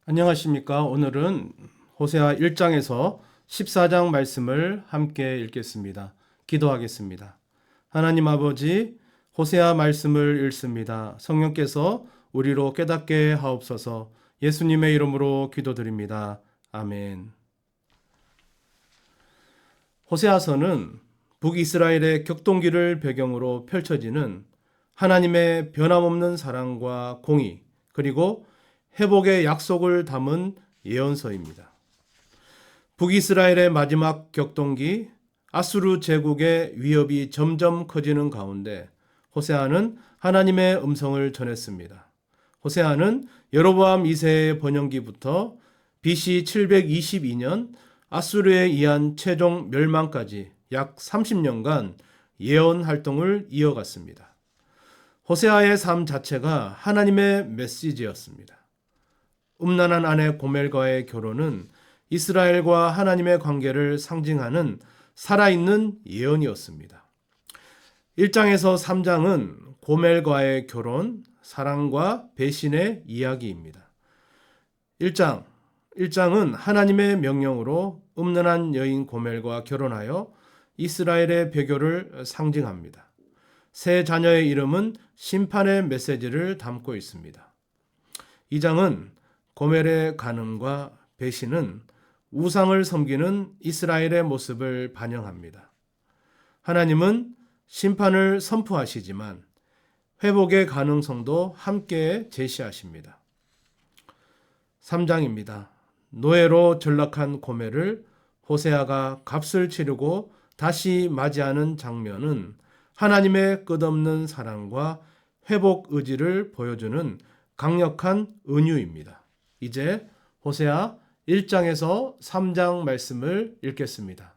안녕하십니까. 오늘은 호세아 1장에서 14장 말씀을 함께 읽겠습니다. 기도하겠습니다. 하나님 아버지, 호세아 말씀을 읽습니다. 성령께서 우리로 깨닫게 하옵소서. 예수님의 이름으로 기도드립니다. 아멘. 호세아서는 북이스라엘의 격동기를 배경으로 펼쳐지는 하나님의 변함없는 사랑과 공의, 그리고 회복의 약속을 담은 예언서입니다. 북이스라엘의 마지막 격동기, 아수르 제국의 위협이 점점 커지는 가운데 호세아는 하나님의 음성을 전했습니다. 호세아는 여로보암 2세의 번영기부터 BC 722년 아수르에 의한 최종 멸망까지 약 30년간 예언 활동을 이어갔습니다. 호세아의 삶 자체가 하나님의 메시지였습니다. 음란한 아내 고멜과의 결혼은 이스라엘과 하나님의 관계를 상징하는 살아있는 예언이었습니다. 1장에서 3장은 고멜과의 결혼, 사랑과 배신의 이야기입니다. 1장은 하나님의 명령으로 음란한 여인 고멜과 결혼하여 이스라엘의 배교를 상징합니다. 세 자녀의 이름은 심판의 메시지를 담고 있습니다. 2장은 고멜의 간음과 배신은 우상을 섬기는 이스라엘의 모습을 반영합니다. 하나님은 심판을 선포하시지만 회복의 가능성도 함께 제시하십니다. 3장입니다. 노예로 전락한 고멜을 호세아가 값을 치르고 다시 맞이하는 장면은 하나님의 끝없는 사랑과 회복 의지를 보여주는 강력한 은유입니다. 이제 호세아 1장에서 3장 말씀을 읽겠습니다.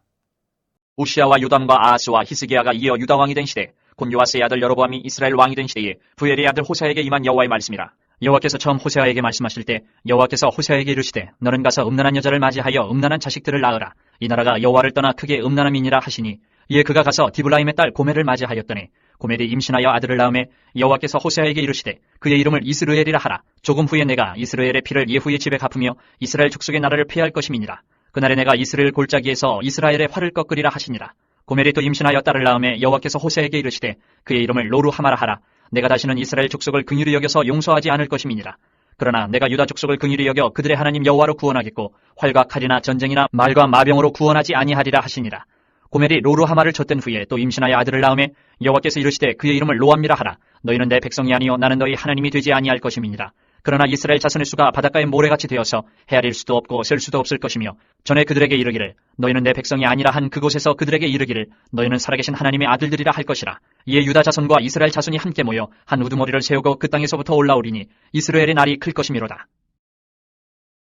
우시아와 요담과 아하스와 히스기야가 이어 유다 왕이 된 시대, 곧 요아스의 아들 여로보암이 이스라엘 왕이 된 시대에 부엘의 아들 호세아에게 임한 여호와의 말씀이라. 여호와께서 처음 호세아에게 말씀하실 때 여호와께서 호세아에게 이르시되 너는 가서 음란한 여자를 맞이하여 음란한 자식들을 낳으라. 이 나라가 여호와를 떠나 크게 음란함이니라 하시니, 이에 그가 가서 디블라임의 딸 고멜을 맞이하였더니 고멜이 임신하여 아들을 낳음에 여호와께서 호세아에게 이르시되 그의 이름을 이스르엘이라 하라. 조금 후에 내가 이스라엘의 피를 예후의 집에 갚으며 이스라엘 족속의 나라를 폐할 것임이니라. 그날에 내가 이스라엘 골짜기에서 이스라엘의 활을 꺾으리라 하시니라. 고멜이 또 임신하여 딸을 낳음에 여호와께서 호세아에게 이르시되 그의 이름을 로루하마라 하라. 내가 다시는 이스라엘 족속을 긍휼히 여겨서 용서하지 않을 것임이니라. 그러나 내가 유다 족속을 긍휼히 여겨 그들의 하나님 여호와로 구원하겠고 활과 칼이나 전쟁이나 말과 마병으로 구원하지 아니하리라 하시니라. 고멜이 로루하마를 젖된 후에 또 임신하여 아들을 낳음에 여호와께서 이르시되 그의 이름을 로암미라 하라. 너희는 내 백성이 아니요 나는 너희 하나님이 되지 아니할 것임이니라. 그러나 이스라엘 자손의 수가 바닷가의 모래같이 되어서 헤아릴 수도 없고 셀 수도 없을 것이며, 전에 그들에게 이르기를 너희는 내 백성이 아니라 한 그곳에서 그들에게 이르기를 너희는 살아계신 하나님의 아들들이라 할 것이라. 이에 유다 자손과 이스라엘 자손이 함께 모여 한 우두머리를 세우고 그 땅에서부터 올라오리니 이스라엘의 날이 클 것이미로다.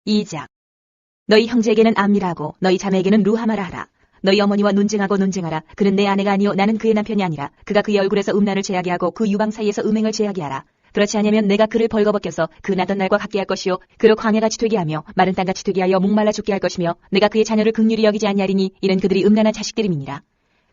2장. 너희 형제에게는 암미라고 너희 자매에게는 루하마라 하라. 너희 어머니와 논쟁하고 논쟁하라. 그는 내 아내가 아니요 나는 그의 남편이 아니라. 그가 그의 얼굴에서 음란을 제하게 하고 그 유방 사이에서 음행을 제하게 하라. 그렇지 아니하면 내가 그를 벌거벗겨서 그 나던 날과 같게 할 것이요 그를 광야같이 되게 하며 마른 땅같이 되게 하여 목말라 죽게 할 것이며, 내가 그의 자녀를 긍휼히 여기지 아니하리니 이는 그들이 음란한 자식들임이니라.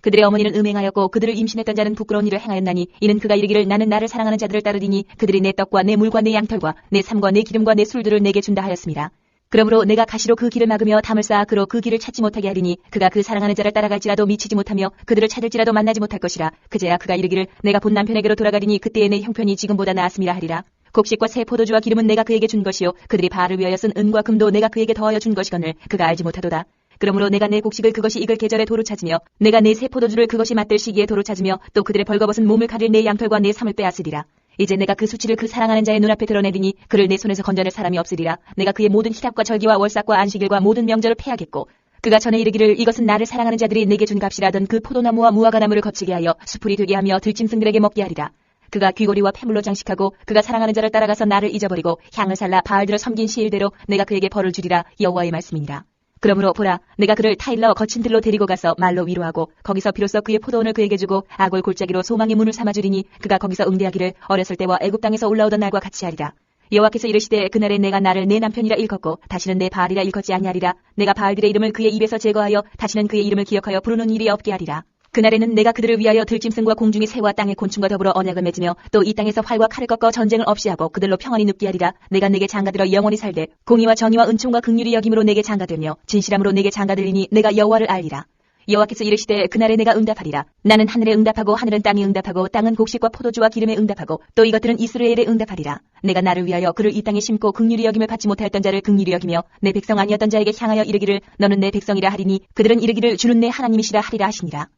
그들의 어머니는 음행하였고 그들을 임신했던 자는 부끄러운 일을 행하였나니, 이는 그가 이르기를 나는 나를 사랑하는 자들을 따르리니 그들이 내 떡과 내 물과 내 양털과 내 삶과 내 기름과 내 술들을 내게 준다 하였습니다. 그러므로 내가 가시로 그 길을 막으며 담을 쌓아 그로 그 길을 찾지 못하게 하리니, 그가 그 사랑하는 자를 따라갈지라도 미치지 못하며 그들을 찾을지라도 만나지 못할 것이라. 그제야 그가 이르기를 내가 본 남편에게로 돌아가리니 그때의 내 형편이 지금보다 나았음이라 하리라. 곡식과 새 포도주와 기름은 내가 그에게 준 것이요 그들이 바알을 위하여 쓴 은과 금도 내가 그에게 더하여 준 것이거늘 그가 알지 못하도다. 그러므로 내가 내 곡식을 그것이 익을 계절에 도로 찾으며 내가 내 새 포도주를 그것이 맞들 시기에 도로 찾으며 또 그들의 벌거벗은 몸을 가릴 내 양털과 내 삶을 빼앗으리라. 이제 내가 그 수치를 그 사랑하는 자의 눈앞에 드러내리니 그를 내 손에서 건져낼 사람이 없으리라. 내가 그의 모든 희락과 절기와 월삭과 안식일과 모든 명절을 패하겠고, 그가 전에 이르기를 이것은 나를 사랑하는 자들이 내게 준 값이라던 그 포도나무와 무화과나무를 거치게 하여 수풀이 되게 하며 들짐승들에게 먹게 하리라. 그가 귀고리와 폐물로 장식하고 그가 사랑하는 자를 따라가서 나를 잊어버리고 향을 살라 바알들을 섬긴 시일대로 내가 그에게 벌을 주리라. 여호와의 말씀이니라. 그러므로 보라, 내가 그를 타일러 거친 들로 데리고 가서 말로 위로하고 거기서 비로소 그의 포도원을 그에게 주고 아골 골짜기로 소망의 문을 삼아주리니, 그가 거기서 응대하기를 어렸을 때와 애굽 땅에서 올라오던 날과 같이 하리라. 여호와께서 이르시되 그날에 내가 나를 내 남편이라 일컫고 다시는 내 바알이라 일컫지 아니하리라. 내가 바알들의 이름을 그의 입에서 제거하여 다시는 그의 이름을 기억하여 부르는 일이 없게 하리라. 그날에는 내가 그들을 위하여 들짐승과 공중의 새와 땅의 곤충과 더불어 언약을 맺으며 또 이 땅에서 활과 칼을 꺾어 전쟁을 없이 하고 그들로 평안히 눕게 하리라. 내가 내게 장가들어 영원히 살되 공의와 정의와 은총과 긍휼이 여김으로 내게 장가들며 진실함으로 내게 장가들리니 내가 여호와를 알리라. 여호와께서 이르시되 그날에 내가 응답하리라. 나는 하늘에 응답하고 하늘은 땅에 응답하고 땅은 곡식과 포도주와 기름에 응답하고 또 이것들은 이스라엘에 응답하리라. 내가 나를 위하여 그를 이 땅에 심고 긍휼히 여김을 받지 못하였던 자를 긍휼히 여기며 내 백성 아니었던 자에게 향하여 이르기를 너는 내 백성이라 하리니 그들은 이르기를 주는 내 하나님이시라 하리라 하시니라.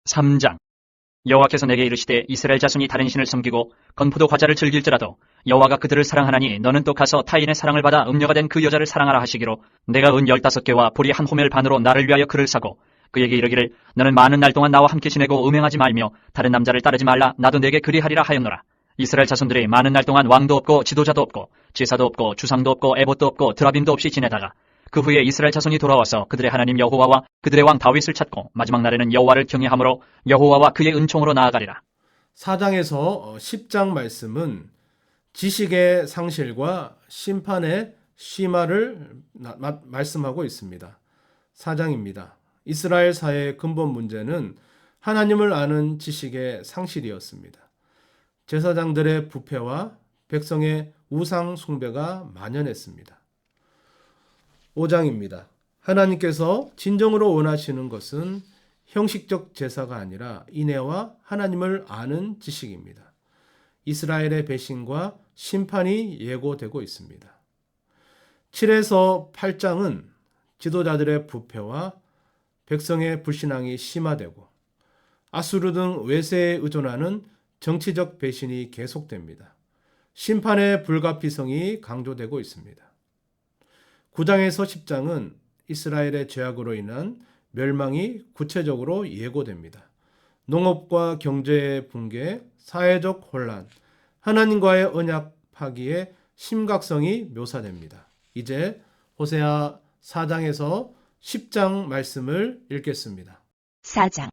3장. 여호와께서 내게 이르시되 이스라엘 자손이 다른 신을 섬기고 건포도 과자를 즐길지라도 여호와가 그들을 사랑하나니 너는 또 가서 타인의 사랑을 받아 음녀가 된 그 여자를 사랑하라 하시기로 내가 은 15개와 보리 한 호멜 반으로 나를 위하여 그를 사고 그에게 이르기를 너는 많은 날 동안 나와 함께 지내고 음행하지 말며 다른 남자를 따르지 말라. 나도 내게 그리하리라 하였노라. 이스라엘 자손들이 많은 날 동안 왕도 없고 지도자도 없고 제사도 없고 주상도 없고 에봇도 없고 드라빔도 없이 지내다가 그 후에 이스라엘 자손이 돌아와서 그들의 하나님 여호와와 그들의 왕 다윗을 찾고 마지막 날에는 여호와를 경외함으로 여호와와 그의 은총으로 나아가리라. 4장에서 10장 말씀은 지식의 상실과 심판의 심화를 말씀하고 있습니다. 4장입니다. 이스라엘 사회의 근본 문제는 하나님을 아는 지식의 상실이었습니다. 제사장들의 부패와 백성의 우상 숭배가 만연했습니다. 5장입니다. 하나님께서 진정으로 원하시는 것은 형식적 제사가 아니라 인애와 하나님을 아는 지식입니다. 이스라엘의 배신과 심판이 예고되고 있습니다. 7에서 8장은 지도자들의 부패와 백성의 불신앙이 심화되고 아수르 등 외세에 의존하는 정치적 배신이 계속됩니다. 심판의 불가피성이 강조되고 있습니다. 9장에서 10장은 이스라엘의 죄악으로 인한 멸망이 구체적으로 예고됩니다. 농업과 경제의 붕괴, 사회적 혼란, 하나님과의 언약 파기의 심각성이 묘사됩니다. 이제 호세아 4장에서 10장 말씀을 읽겠습니다. 4장.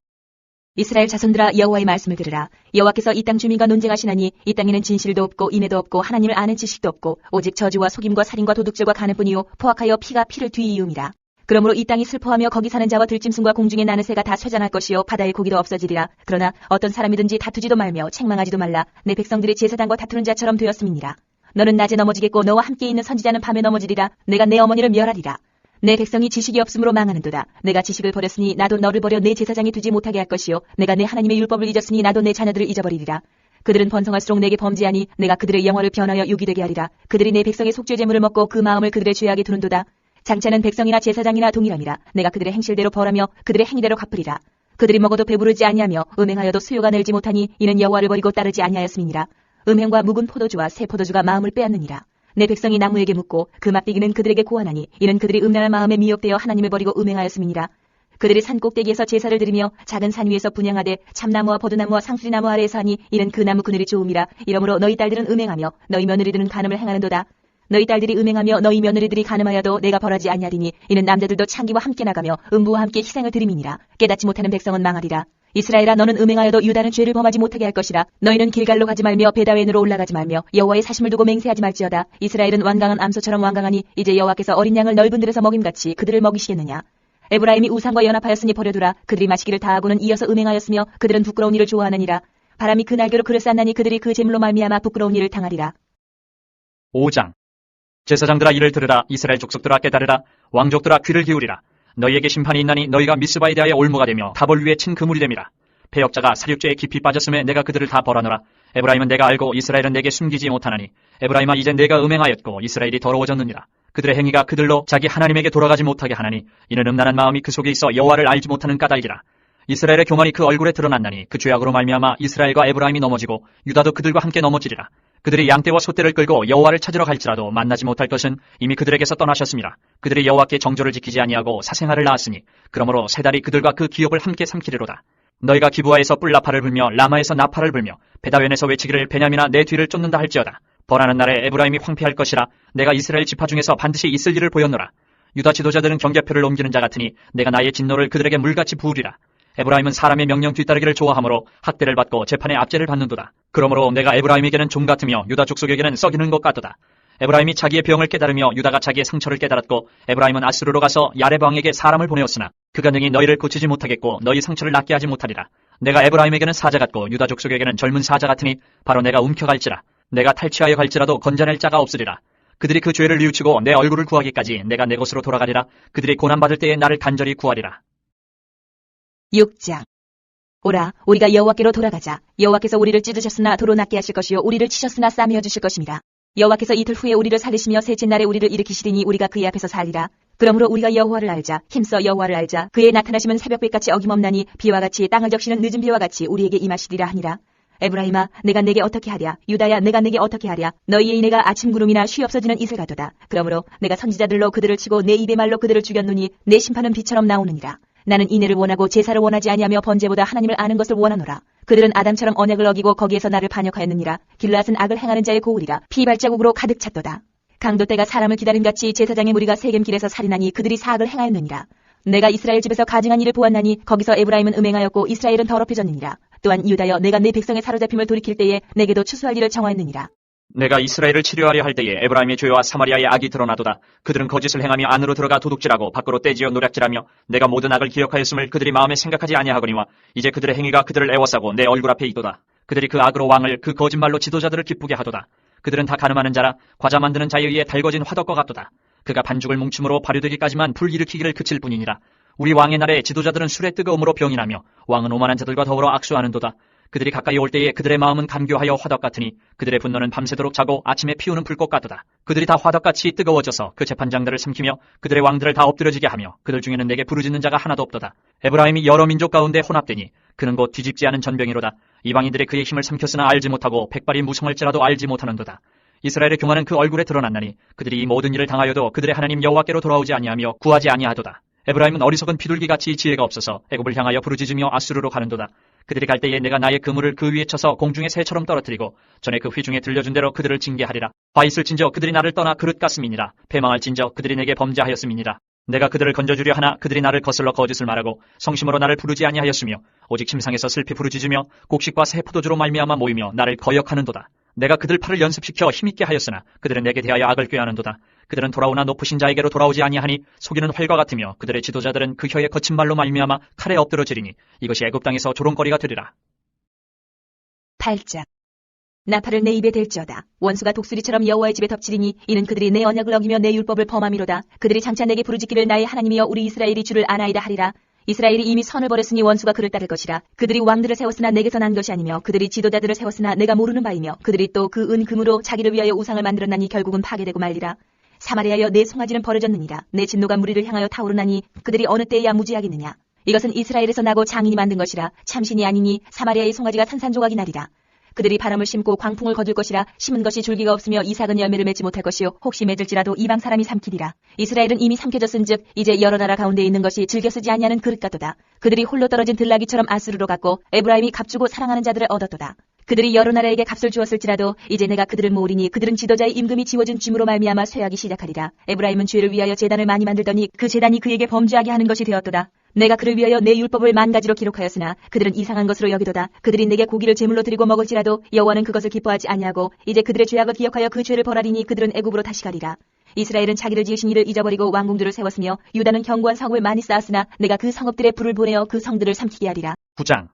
이스라엘 자손들아 여호와의 말씀을 들으라. 여호와께서 이 땅 주민과 논쟁하시나니 이 땅에는 진실도 없고 인애도 없고 하나님을 아는 지식도 없고 오직 저주와 속임과 살인과 도둑질과 간음뿐이요 포악하여 피가 피를 뒤이음이라. 그러므로 이 땅이 슬퍼하며 거기 사는 자와 들짐승과 공중에 나는 새가 다 쇠잔할 것이요 바다의 고기도 없어지리라. 그러나 어떤 사람이든지 다투지도 말며 책망하지도 말라. 내 백성들이 제사장과 다투는 자처럼 되었음이니라. 너는 낮에 넘어지겠고 너와 함께 있는 선지자는 밤에 넘어지리라. 내가 내 어머니를 멸하리라. 내 백성이 지식이 없으므로 망하는도다. 내가 지식을 버렸으니 나도 너를 버려 내 제사장이 되지 못하게 할 것이요 내가 내 하나님의 율법을 잊었으니 나도 내 자녀들을 잊어버리리라. 그들은 번성할수록 내게 범죄하니 내가 그들의 영화를 변하여 유기되게 하리라. 그들이 내 백성의 속죄 제물을 먹고 그 마음을 그들의 죄악에 두는도다. 장차는 백성이나 제사장이나 동일함이라. 내가 그들의 행실대로 벌하며 그들의 행위대로 갚으리라. 그들이 먹어도 배부르지 아니하며 음행하여도 수요가 늘지 못하니 이는 여호와를 버리고 따르지 아니하였음이니라. 음행과 묵은 포도주와 새 포도주가 마음을 빼앗느니라. 내 백성이 나무에게 묻고 그 막대기는 그들에게 고하나니 이는 그들이 음란한 마음에 미혹되어 하나님을 버리고 음행하였음이니라. 그들이 산 꼭대기에서 제사를 드리며 작은 산 위에서 분향하되 참나무와 버드나무와 상수리나무 아래에서 하니 이는 그 나무 그늘이 좋음이라. 이러므로 너희 딸들은 음행하며 너희 며느리들은 간음을 행하는도다. 너희 딸들이 음행하며 너희 며느리들이 간음하여도 내가 벌하지 아니하리니 이는 남자들도 창기와 함께 나가며 음부와 함께 희생을 드림이니라. 깨닫지 못하는 백성은 망하리라. 이스라엘아 너는 음행하여도 유다는 죄를 범하지 못하게 할 것이라. 너희는 길갈로 가지 말며 베다웬으로 올라가지 말며 여호와의 사심을 두고 맹세하지 말지어다. 이스라엘은 완강한 암소처럼 완강하니 이제 여호와께서 어린 양을 넓은 들에서 먹임같이 그들을 먹이시겠느냐. 에브라임이 우상과 연합하였으니 버려두라. 그들이 마시기를 다하고는 이어서 음행하였으며 그들은 부끄러운 일을 좋아하느니라. 바람이 그 날개로 그를 쌌나니 그들이 그 재물로 말미암아 부끄러운 일을 당하리라. 5장. 제사장들아 이를 들으라. 이스라엘 족속들아 깨달으라. 왕족들아 귀를 기울이라. 너희에게 심판이 있나니 너희가 미스바에 대하여 올무가 되며 다볼 위에 친 그물이 됨이라. 패역자가 사륙죄에 깊이 빠졌음에 내가 그들을 다 벌하노라. 에브라임은 내가 알고 이스라엘은 내게 숨기지 못하나니 에브라임아 이제 내가 음행하였고 이스라엘이 더러워졌느니라. 그들의 행위가 그들로 자기 하나님에게 돌아가지 못하게 하나니 이는 음란한 마음이 그 속에 있어 여호와를 알지 못하는 까닭이라. 이스라엘의 교만이 그 얼굴에 드러났나니 그 죄악으로 말미암아 이스라엘과 에브라임이 넘어지고 유다도 그들과 함께 넘어지리라. 그들이 양떼와 소떼를 끌고 여호와를 찾으러 갈지라도 만나지 못할 것은 이미 그들에게서 떠나셨음이라. 그들이 여호와께 정조를 지키지 아니하고 사생아를 낳았으니 그러므로 세 달이 그들과 그 기업을 함께 삼키리로다. 너희가 기브아에서 뿔나팔을 불며 라마에서 나팔을 불며 베다웬에서 외치기를 베냐민아 내 뒤를 쫓는다 할지어다. 벌하는 날에 에브라임이 황폐할 것이라. 내가 이스라엘 지파 중에서 반드시 있을 일을 보였노라. 유다 지도자들은 경계표를 옮기는 자 같으니 내가 나의 진노를 그들에게 물같이 부으리라. 에브라임은 사람의 명령 뒤따르기를 좋아하므로 학대를 받고 재판의 압제를 받는도다. 그러므로 내가 에브라임에게는 좀 같으며 유다 족속에게는 썩이는 것 같도다. 에브라임이 자기의 병을 깨달으며 유다가 자기의 상처를 깨달았고 에브라임은 아수르로 가서 야렙 왕에게 사람을 보내었으나 그가 능히 너희를 고치지 못하겠고 너희 상처를 낫게 하지 못하리라. 내가 에브라임에게는 사자 같고 유다 족속에게는 젊은 사자 같으니 바로 내가 움켜갈지라. 내가 탈취하여 갈지라도 건져낼 자가 없으리라. 그들이 그 죄를 뉘우치고 내 얼굴을 구하기까지 내가 내 곳으로 돌아가리라. 그들이 고난받을 때에 나를 간절히 구하리라. 6장. 오라, 우리가 여호와께로 돌아가자. 여호와께서 우리를 찢으셨으나 도로 낫게 하실 것이요 우리를 치셨으나 싸매어 주실 것임이라. 여호와께서 이틀 후에 우리를 살리시며 셋째 날에 우리를 일으키시리니 우리가 그의 앞에서 살리라. 그러므로 우리가 여호와를 알자. 힘써 여호와를 알자. 그의 나타나심은 새벽빛같이 어김없나니 비와 같이 땅을 적시는 늦은 비와 같이 우리에게 임하시리라 하니라. 에브라임아, 내가 내게 어떻게 하랴? 유다야, 내가 내게 어떻게 하랴? 너희의 이내가 아침 구름이나 쉬 없어지는 이슬 같도다. 그러므로 내가 선지자들로 그들을 치고 내 입의 말로 그들을 죽였노니 내 심판은 비처럼 나오느니라. 나는 인애를 원하고 제사를 원하지 아니하며 번제보다 하나님을 아는 것을 원하노라. 그들은 아담처럼 언약을 어기고 거기에서 나를 반역하였느니라. 길르앗은 악을 행하는 자의 고울이라. 피 발자국으로 가득 찼도다. 강도 때가 사람을 기다림같이 제사장의 무리가 세겜길에서 살인하니 그들이 사악을 행하였느니라. 내가 이스라엘 집에서 가증한 일을 보았나니 거기서 에브라임은 음행하였고 이스라엘은 더럽혀졌느니라. 또한 유다여, 내가 내 백성의 사로잡힘을 돌이킬 때에 내게도 추수할 일을 정하였느니라. 내가 이스라엘을 치료하려 할 때에 에브라임의 죄와 사마리아의 악이 드러나도다. 그들은 거짓을 행하며 안으로 들어가 도둑질하고 밖으로 떼지어 노략질하며 내가 모든 악을 기억하였음을 그들이 마음에 생각하지 아니하거니와 이제 그들의 행위가 그들을 애워싸고 내 얼굴 앞에 있도다. 그들이 그 악으로 왕을 그 거짓말로 지도자들을 기쁘게 하도다. 그들은 다 가늠하는 자라 과자 만드는 자에 의해 달궈진 화덕과 같도다. 그가 반죽을 뭉침으로 발효되기까지만 불 일으키기를 그칠 뿐이니라. 우리 왕의 날에 지도자들은 술의 뜨거움으로 병이 나며 왕은 오만한 자들과 더불어 악수하는도다. 그들이 가까이 올 때에 그들의 마음은 감교하여 화덕 같으니 그들의 분노는 밤새도록 자고 아침에 피우는 불꽃 같도다. 그들이 다 화덕같이 뜨거워져서 그 재판장들을 삼키며 그들의 왕들을 다 엎드려지게 하며 그들 중에는 내게 부르짖는 자가 하나도 없도다. 에브라임이 여러 민족 가운데 혼합되니 그는 곧 뒤집지 않은 전병이로다. 이방인들의 그의 힘을 삼켰으나 알지 못하고 백발이 무성할지라도 알지 못하는도다. 이스라엘의 교만은 그 얼굴에 드러났나니 그들이 이 모든 일을 당하여도 그들의 하나님 여호와께로 돌아오지 아니하며 구하지 아니하도다. 에브라임은 어리석은 비둘기같이 지혜가 없어서 애굽을 향하여 부르짖으며 아수르로 가는도다. 그들이 갈 때에 내가 나의 그물을 그 위에 쳐서 공중의 새처럼 떨어뜨리고 전에 그 회중에 들려준 대로 그들을 징계하리라. 화 있을진저 그들이 나를 떠나 그릇 같음이니라. 패망할진저 그들이 내게 범죄하였음이니라. 내가 그들을 건져주려 하나 그들이 나를 거슬러 거짓을 말하고 성심으로 나를 부르지 아니하였으며 오직 침상에서 슬피 부르짖으며 곡식과 새 포도주로 말미암아 모이며 나를 거역하는도다. 내가 그들 팔을 연습시켜 힘있게 하였으나 그들은 내게 대하여 악을 꾀하는도다. 그들은 돌아오나 높으신 자에게로 돌아오지 아니하니 속이는 활과 같으며 그들의 지도자들은 그 혀의 거친 말로 말미암아 칼에 엎드러지리니 이것이 애굽 땅에서 조롱거리가 되리라. 8장. 나팔을 내 입에 댈지어다. 원수가 독수리처럼 여호와의 집에 덮치리니 이는 그들이 내 언약을 어기며 내 율법을 범함이로다. 그들이 장차 내게 부르짖기를 나의 하나님이여 우리 이스라엘이 주를 아나이다 하리라. 이스라엘이 이미 선을 버렸으니 원수가 그를 따를 것이라. 그들이 왕들을 세웠으나 내게서 난 것이 아니며 그들이 지도자들을 세웠으나 내가 모르는 바이며 그들이 또 그 금으로 자기를 위하여 우상을 만들었나니 결국은 파괴되고 말리라. 사마리아여, 내 송아지는 버려졌느니라. 내 진노가 무리를 향하여 타오르나니 그들이 어느 때에야 무지하겠느냐. 이것은 이스라엘에서 나고 장인이 만든 것이라. 참신이 아니니 사마리아의 송아지가 산산조각이 나리라. 그들이 바람을 심고 광풍을 거둘 것이라. 심은 것이 줄기가 없으며 이삭은 열매를 맺지 못할 것이요 혹시 맺을지라도 이방 사람이 삼키리라. 이스라엘은 이미 삼켜졌은즉 이제 여러 나라 가운데 있는 것이 즐겨 쓰지 아니하는 그릇 같도다. 그들이 홀로 떨어진 들나귀처럼 아수르로 갔고 에브라임이 값주고 사랑하는 자들을 얻었도다. 그들이 여러 나라에게 값을 주었을지라도 이제 내가 그들을 모으리니 그들은 지도자의 임금이 지워준 줌으로 말미암아 쇠하기 시작하리라. 에브라임은 죄를 위하여 제단을 많이 만들더니 그 제단이 그에게 범죄하게 하는 것이 되었도다. 내가 그를 위하여 내 율법을 10,000가지로 기록하였으나 그들은 이상한 것으로 여기도다. 그들이 내게 고기를 제물로 드리고 먹을지라도 여호와는 그것을 기뻐하지 아니하고 이제 그들의 죄악을 기억하여 그 죄를 벌하리니 그들은 애굽으로 다시 가리라. 이스라엘은 자기를 지으신 이를 잊어버리고 왕궁들을 세웠으며 유다는 견고한 성을 많이 쌓았으나 내가 그 성읍들의 불을 보내어 그 성들을 삼키게 하리라. 9장.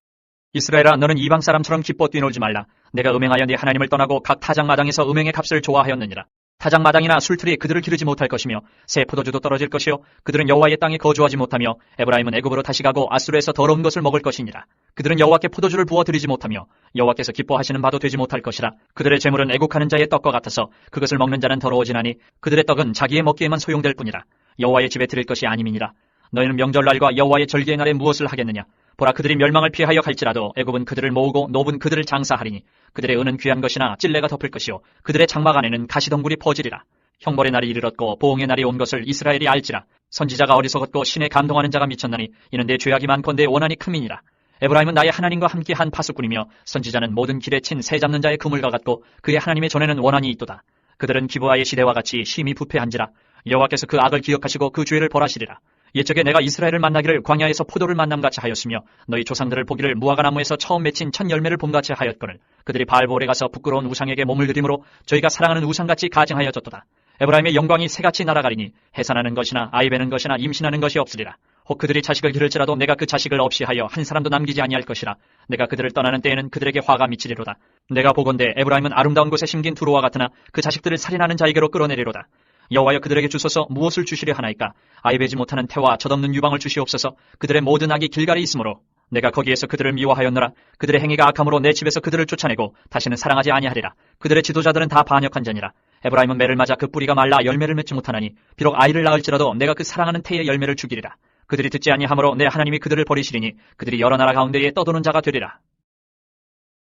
이스라엘아, 너는 이방 사람처럼 기뻐 뛰놀지 말라. 내가 음행하여 네 하나님을 떠나고 각 타작마당에서 음행의 값을 좋아하였느니라. 타작마당이나 술틀이 그들을 기르지 못할 것이며 새 포도주도 떨어질 것이요 그들은 여호와의 땅에 거주하지 못하며 에브라임은 애굽으로 다시 가고 아수르에서 더러운 것을 먹을 것이니라. 그들은 여호와께 포도주를 부어 드리지 못하며 여호와께서 기뻐하시는 바도 되지 못할 것이라. 그들의 재물은 애국하는 자의 떡과 같아서 그것을 먹는 자는 더러워지나니 그들의 떡은 자기의 먹기에만 소용될 뿐이라. 여호와의 집에 드릴 것이 아님이니라. 너희는 명절날과 여호와의 절기의 날에 무엇을 하겠느냐. 보라, 그들이 멸망을 피하여 갈지라도 애굽은 그들을 모으고 노브는 그들을 장사하리니 그들의 은은 귀한 것이나 찔레가 덮을 것이요 그들의 장막 안에는 가시덩굴이 퍼지리라. 형벌의 날이 이르렀고 보응의 날이 온 것을 이스라엘이 알지라. 선지자가 어리석었고 신에 감동하는 자가 미쳤나니 이는 내 죄악이 많건대 원한이 크민이라. 에브라임은 나의 하나님과 함께 한 파수꾼이며 선지자는 모든 길에 친 새 잡는 자의 그물과 같고 그의 하나님의 전에는 원한이 있도다. 그들은 기브아의 시대와 같이 심히 부패한지라. 여호와께서 그 악을 기억하시고 그 죄를 벌하시리라. 옛적에 내가 이스라엘을 만나기를 광야에서 포도를 만남같이 하였으며 너희 조상들을 보기를 무화과 나무에서 처음 맺힌 첫 열매를 봄같이 하였거늘 그들이 바알볼에 가서 부끄러운 우상에게 몸을 들이므로 저희가 사랑하는 우상같이 가증하여졌도다. 에브라임의 영광이 새같이 날아가리니 해산하는 것이나 아이 베는 것이나 임신하는 것이 없으리라. 혹 그들이 자식을 기를지라도 내가 그 자식을 없이 하여 한 사람도 남기지 아니할 것이라. 내가 그들을 떠나는 때에는 그들에게 화가 미치리로다. 내가 보건대 에브라임은 아름다운 곳에 심긴 두루와 같으나 그 자식들을 살인하는 자에게로 끌어내리로다. 여호와여 그들에게 주소서 무엇을 주시려 하나이까? 아이 베지 못하는 태와 젖없는 유방을 주시옵소서. 그들의 모든 악이 길갈에 있으므로 내가 거기에서 그들을 미워하였노라. 그들의 행위가 악함으로 내 집에서 그들을 쫓아내고 다시는 사랑하지 아니하리라. 그들의 지도자들은 다 반역한 자니라. 에브라임은 매를 맞아 그 뿌리가 말라 열매를 맺지 못하나니 비록 아이를 낳을지라도 내가 그 사랑하는 태의 열매를 죽이리라. 그들이 듣지 아니하므로 내 하나님이 그들을 버리시리니 그들이 여러 나라 가운데에 떠도는 자가 되리라.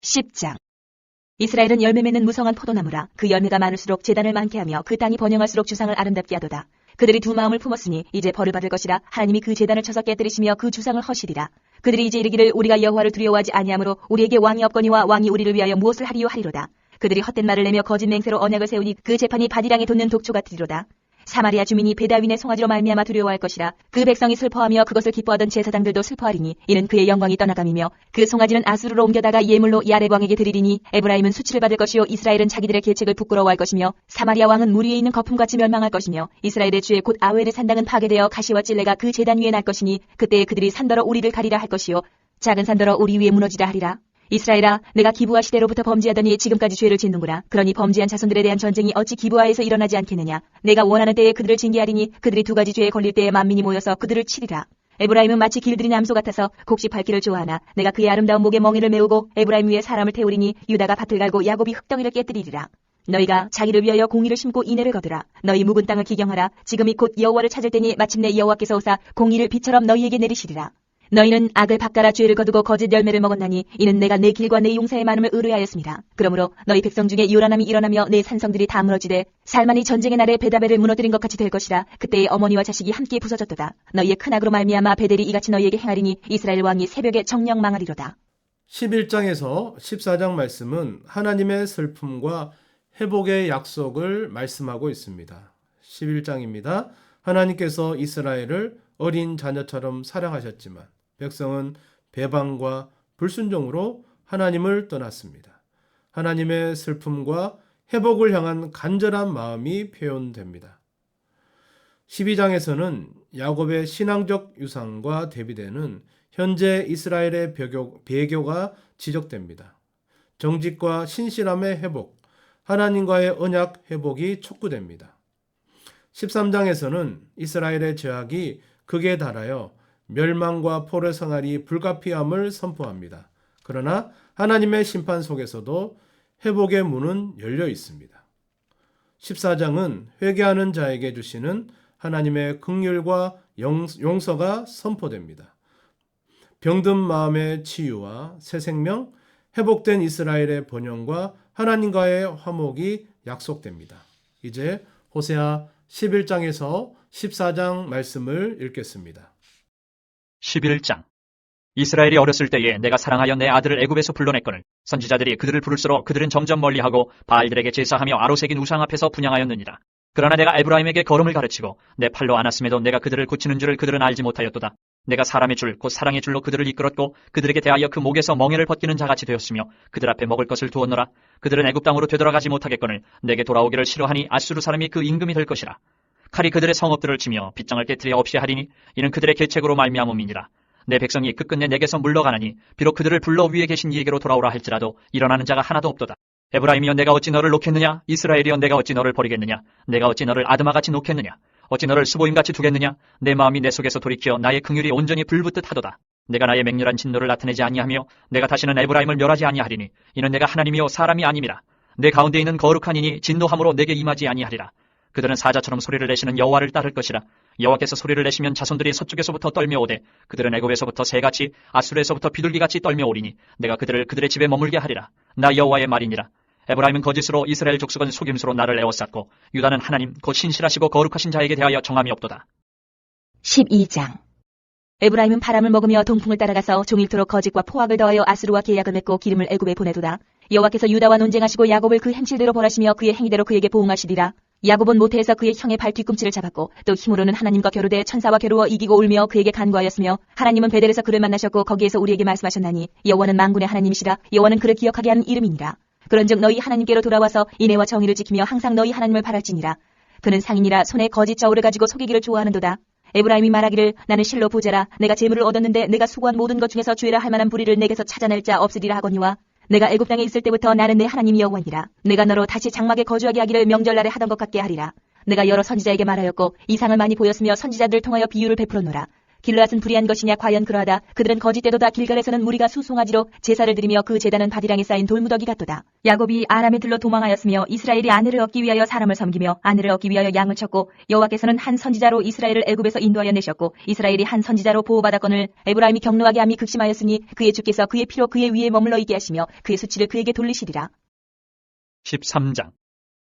10장. 이스라엘은 열매 맺는 무성한 포도나무라. 그 열매가 많을수록 제단을 많게 하며 그 땅이 번영할수록 주상을 아름답게 하도다. 그들이 두 마음을 품었으니 이제 벌을 받을 것이라. 하나님이 그 제단을 쳐서 깨뜨리시며 그 주상을 허시리라. 그들이 이제 이르기를 우리가 여호와를 두려워하지 아니하므로 우리에게 왕이 없거니와 왕이 우리를 위하여 무엇을 하리요 하리로다. 그들이 헛된 말을 내며 거짓 맹세로 언약을 세우니 그 재판이 바디랑에 돋는 독초 같으리로다. 사마리아 주민이 베다윈의 송아지로 말미암아 두려워할 것이라. 그 백성이 슬퍼하며 그것을 기뻐하던 제사장들도 슬퍼하리니 이는 그의 영광이 떠나감이며 그 송아지는 아수르로 옮겨다가 예물로 야렙 왕에게 드리리니 에브라임은 수치를 받을 것이요 이스라엘은 자기들의 계책을 부끄러워할 것이며 사마리아 왕은 물 위에 있는 거품같이 멸망할 것이며 이스라엘의 주의 곧 아웰의 산당은 파괴되어 가시와 찔레가 그 제단 위에 날 것이니 그때에 그들이 산더러 우리를 가리라 할 것이요 작은 산더러 우리 위에 무너지라 하리라. 이스라엘아, 내가 기브아 시대로부터 범죄하더니 지금까지 죄를 짓는구나. 그러니 범죄한 자손들에 대한 전쟁이 어찌 기브아에서 일어나지 않겠느냐. 내가 원하는 때에 그들을 징계하리니 그들이 두 가지 죄에 걸릴 때에 만민이 모여서 그들을 치리라. 에브라임은 마치 길들인 암소 같아서 곡식 밟기를 좋아하나 내가 그의 아름다운 목에 멍에를 메우고 에브라임 위에 사람을 태우리니 유다가 밭을 갈고 야곱이 흙덩이를 깨뜨리리라. 너희가 자기를 위하여 공의를 심고 인애를 거두라. 너희 묵은 땅을 기경하라. 지금이 곧 여호와를 찾을 때니 마침내 여호와께서 오사 공의를 비처럼 너희에게 내리시리라. 너희는 악을 바꿔라 죄를 거두고 거짓 열매를 먹었나니 이는 내가 내 길과 내 용사의 많음을 의뢰하였습니다. 그러므로 너희 백성 중에 요란함이 일어나며 내 산성들이 다 무너지되 살만이 전쟁의 날에 베다벨을 무너뜨린 것 같이 될 것이라. 그때의 어머니와 자식이 함께 부서졌도다. 너희의 큰 악으로 말미암아 베델이 이같이 너희에게 행하리니 이스라엘 왕이 새벽에 정령 망하리로다. 11장에서 14장 말씀은 하나님의 슬픔과 회복의 약속을 말씀하고 있습니다. 11장입니다. 하나님께서 이스라엘을 어린 자녀처럼 사랑하셨지만 백성은 배반과 불순종으로 하나님을 떠났습니다. 하나님의 슬픔과 회복을 향한 간절한 마음이 표현됩니다. 12장에서는 야곱의 신앙적 유산과 대비되는 현재 이스라엘의 배교가 지적됩니다. 정직과 신실함의 회복, 하나님과의 언약 회복이 촉구됩니다. 13장에서는 이스라엘의 죄악이 극에 달하여 멸망과 포로 생활이 불가피함을 선포합니다. 그러나 하나님의 심판 속에서도 회복의 문은 열려 있습니다. 14장은 회개하는 자에게 주시는 하나님의 긍휼과 용서가 선포됩니다. 병든 마음의 치유와 새 생명, 회복된 이스라엘의 번영과 하나님과의 화목이 약속됩니다. 이제 호세아 11장에서 14장 말씀을 읽겠습니다. 11장. 이스라엘이 어렸을 때에 내가 사랑하여 내 아들을 애굽에서 불러냈거늘 선지자들이 그들을 부를수록 그들은 점점 멀리하고 바알들에게 제사하며 아로새긴 우상 앞에서 분향하였느니라. 그러나 내가 에브라임에게 걸음을 가르치고 내 팔로 안았음에도 내가 그들을 고치는 줄을 그들은 알지 못하였도다. 내가 사람의 줄 곧 사랑의 줄로 그들을 이끌었고 그들에게 대하여 그 목에서 멍에를 벗기는 자같이 되었으며 그들 앞에 먹을 것을 두었노라. 그들은 애굽 땅으로 되돌아가지 못하겠거늘 내게 돌아오기를 싫어하니 아수르 사람이 그 임금이 될 것이라. 칼이 그들의 성읍들을 치며 빗장을 깨뜨려 없이 하리니 이는 그들의 계책으로 말미암음이니라. 내 백성이 끝끝내 내게서 물러가나니 비록 그들을 불러 위에 계신 이에게로 돌아오라 할지라도 일어나는 자가 하나도 없도다. 에브라임이여 내가 어찌 너를 놓겠느냐? 이스라엘이여 내가 어찌 너를 버리겠느냐? 내가 어찌 너를 아드마같이 놓겠느냐? 어찌 너를 스보임같이 두겠느냐? 내 마음이 내 속에서 돌이켜 나의 긍휼이 온전히 불붙듯 하도다. 내가 나의 맹렬한 진노를 나타내지 아니하며 내가 다시는 에브라임을 멸하지 아니하리니 이는 내가 하나님이요 사람이 아님이라. 내 가운데 있는 거룩한 이니 진노함으로 내게 임하지 아니하리라. 그들은 사자처럼 소리를 내시는 여호와를 따를 것이라. 여호와께서 소리를 내시면 자손들이 서쪽에서부터 떨며오되 그들은 애굽에서부터 새같이 아수르에서부터 비둘기같이 떨며오리니 내가 그들을 그들의 집에 머물게 하리라. 나 여호와의 말이니라. 에브라임은 거짓으로 이스라엘 족속은 속임수로 나를 에워쌌고 유다는 하나님 곧 신실하시고 거룩하신 자에게 대하여 정함이 없도다. 12장. 에브라임은 바람을 먹으며 동풍을 따라가서 종일토록 거짓과 포악을 더하여 아수르와 계약을 맺고 기름을 애굽에 보내도다. 여호와께서 유다와 논쟁하시고 야곱을 그 행실대로 벌하시며 그의 행위대로 그에게 보응하시리라. 야곱은 모태에서 그의 형의 발 뒤꿈치를 잡았고 또 힘으로는 하나님과 겨루되 천사와 겨루어 이기고 울며 그에게 간구하였으며 하나님은 베델에서 그를 만나셨고 거기에서 우리에게 말씀하셨나니 여호와는 만군의 하나님이시라. 여호와는 그를 기억하게 하는 이름이니라. 그런즉 너희 하나님께로 돌아와서 인애와 정의를 지키며 항상 너희 하나님을 바랄지니라. 그는 상인이라 손에 거짓 저울을 가지고 속이기를 좋아하는도다. 에브라임이 말하기를 나는 실로 부자라. 내가 재물을 얻었는데 내가 수고한 모든 것 중에서 죄라 할 만한 불의를 내게서 찾아낼 자 없으리라 하거니와 내가 애굽 땅에 있을 때부터 나는 내 하나님 여호와니라. 내가 너로 다시 장막에 거주하게 하기를 명절날에 하던 것 같게 하리라. 내가 여러 선지자에게 말하였고 이상을 많이 보였으며 선지자들을 통하여 비유를 베풀었노라. 길르앗은 불의한 것이냐 과연 그러하다. 그들은 거짓되도다. 길갈에서는 무리가 수송아지로 제사를 드리며 그 제단은 바디랑에 쌓인 돌무더기 같도다. 야곱이 아람의 들로 도망하였으며 이스라엘이 아내를 얻기 위하여 사람을 섬기며 아내를 얻기 위하여 양을 쳤고 여호와께서는 한 선지자로 이스라엘을 애굽에서 인도하여 내셨고 이스라엘이 한 선지자로 보호받았거늘 에브라임이 경노하게 함이 극심하였으니 그의 주께서 그의 피로 그의 위에 머물러 있게 하시며 그의 수치를 그에게 돌리시리라. 13장.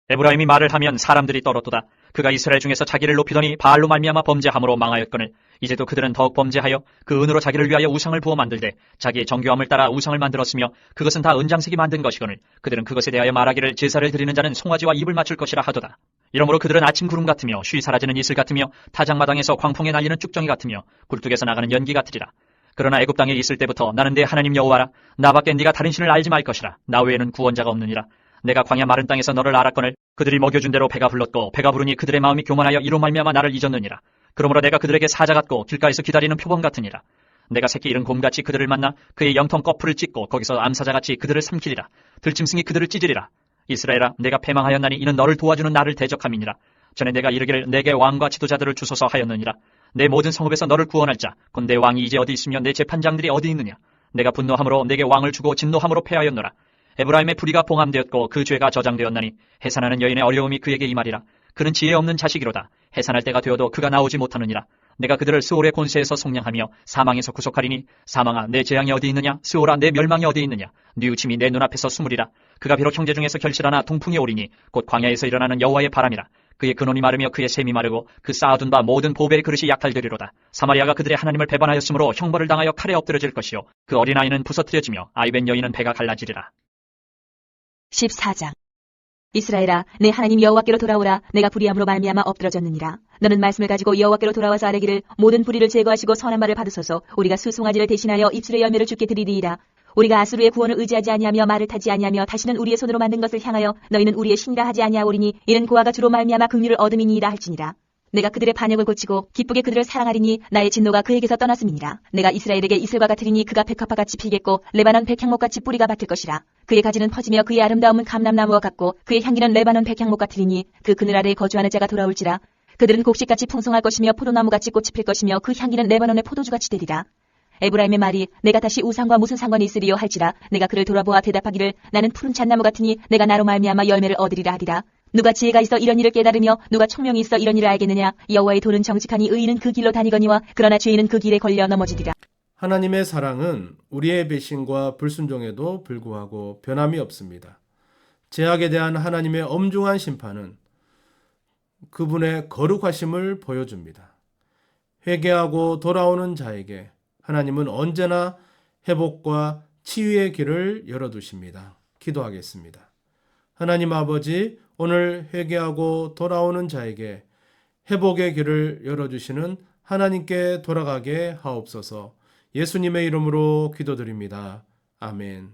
에브라임이 말을 하면 사람들이 떨었도다. 그가 이스라엘 중에서 자기를 높이더니 바알로 말미암아 범죄함으로 망하였거늘 이제도 그들은 더욱 범죄하여 그 은으로 자기를 위하여 우상을 부어 만들되 자기의 정교함을 따라 우상을 만들었으며 그것은 다 은장색이 만든 것이거늘 그들은 그것에 대하여 말하기를 제사를 드리는 자는 송아지와 입을 맞출 것이라 하도다. 이러므로 그들은 아침 구름 같으며 쉬 사라지는 이슬 같으며 타작마당에서 광풍에 날리는 쭉정이 같으며 굴뚝에서 나가는 연기 같으리라. 그러나 애굽 땅에 있을 때부터 나는 내 하나님 여호와라. 나밖에 네가 다른 신을 알지 말 것이라. 나 외에는 구원자가 없느니라. 내가 광야 마른 땅에서 너를 알았거늘 그들이 먹여준 대로 배가 불렀고 배가 부르니 그들의 마음이 교만하여 이로 말미암아 나를 잊었느니라. 그러므로 내가 그들에게 사자 같고 길가에서 기다리는 표범 같으니라. 내가 새끼 잃은 곰같이 그들을 만나 그의 영통 거풀을 찢고 거기서 암사자같이 그들을 삼키리라. 들짐승이 그들을 찢으리라. 이스라엘아, 내가 패망하였나니 이는 너를 도와주는 나를 대적함이니라. 전에 내가 이르기를 내게 왕과 지도자들을 주소서 하였느니라. 내 모든 성읍에서 너를 구원할 자 곧 내 왕이 이제 어디 있으며 내 재판장들이 어디 있느냐. 내가 분노함으로 내게 왕을 주고 진노함으로 패하였노라. 에브라임의 불의가 봉함되었고 그 죄가 저장되었나니 해산하는 여인의 어려움이 그에게 임하리라. 그는 지혜 없는 자식이로다. 해산할 때가 되어도 그가 나오지 못하느니라. 내가 그들을 스올의 곤세에서 속량하며 사망에서 구속하리니 사망아 내 재앙이 어디 있느냐. 스올아 내 멸망이 어디 있느냐. 뉘우침이 내 눈앞에서 숨으리라. 그가 비록 형제 중에서 결실하나 동풍이 오리니 곧 광야에서 일어나는 여호와의 바람이라. 그의 근원이 마르며 그의 샘이 마르고 그 쌓아둔 바 모든 보배의 그릇이 약탈되리로다. 사마리아가 그들의 하나님을 배반하였으므로 형벌을 당하여 칼에 엎드려질 것이요 그 어린아이는 부서뜨려지며 아이벤 여인은 배가 갈라지리라. 14장. 이스라엘아, 내 하나님 여호와께로 돌아오라. 내가 불의함으로 말미암아 엎드러졌느니라. 너는 말씀을 가지고 여호와께로 돌아와서 아뢰기를 모든 불의를 제거하시고 선한 말을 받으소서. 우리가 수송아지를 대신하여 입술의 열매를 주께 드리리이다. 우리가 아수르의 구원을 의지하지 아니하며 말을 타지 아니하며 다시는 우리의 손으로 만든 것을 향하여 너희는 우리의 신이라 하지 아니하오리니 이는 고아가 주로 말미암아 긍휼을 얻음이니이다 할지니라. 내가 그들의 반역을 고치고 기쁘게 그들을 사랑하리니 나의 진노가 그에게서 떠났음이니라. 내가 이스라엘에게 이슬과 같으리니 그가 백합화같이 피겠고 레바논 백향목같이 뿌리가 박힐 것이라. 그의 가지는 퍼지며 그의 아름다움은 감람나무와 같고 그의 향기는 레바논 백향목 같으리니 그 그늘 아래에 거주하는 자가 돌아올지라. 그들은 곡식같이 풍성할 것이며 포도나무같이 꽃이 필 것이며 그 향기는 레바논의 포도주같이 되리라. 에브라임의 말이 내가 다시 우상과 무슨 상관이 있으리요 할지라. 내가 그를 돌아보아 대답하기를 나는 푸른 잣나무 같으니 내가 나로 말미암아 열매를 얻으리라 하리라. 누가 지혜가 있어 이런 일을 깨달으며 누가 총명이 있어 이런 일을 알겠느냐. 여호와의 도는 정직하니 의인은 그 길로 다니거니와 그러나 죄인은 그 길에 걸려 넘어지리라. 하나님의 사랑은 우리의 배신과 불순종에도 불구하고 변함이 없습니다. 죄악에 대한 하나님의 엄중한 심판은 그분의 거룩하심을 보여줍니다. 회개하고 돌아오는 자에게 하나님은 언제나 회복과 치유의 길을 열어두십니다. 기도하겠습니다. 하나님 아버지, 오늘 회개하고 돌아오는 자에게 회복의 길을 열어주시는 하나님께 돌아가게 하옵소서. 예수님의 이름으로 기도드립니다. 아멘.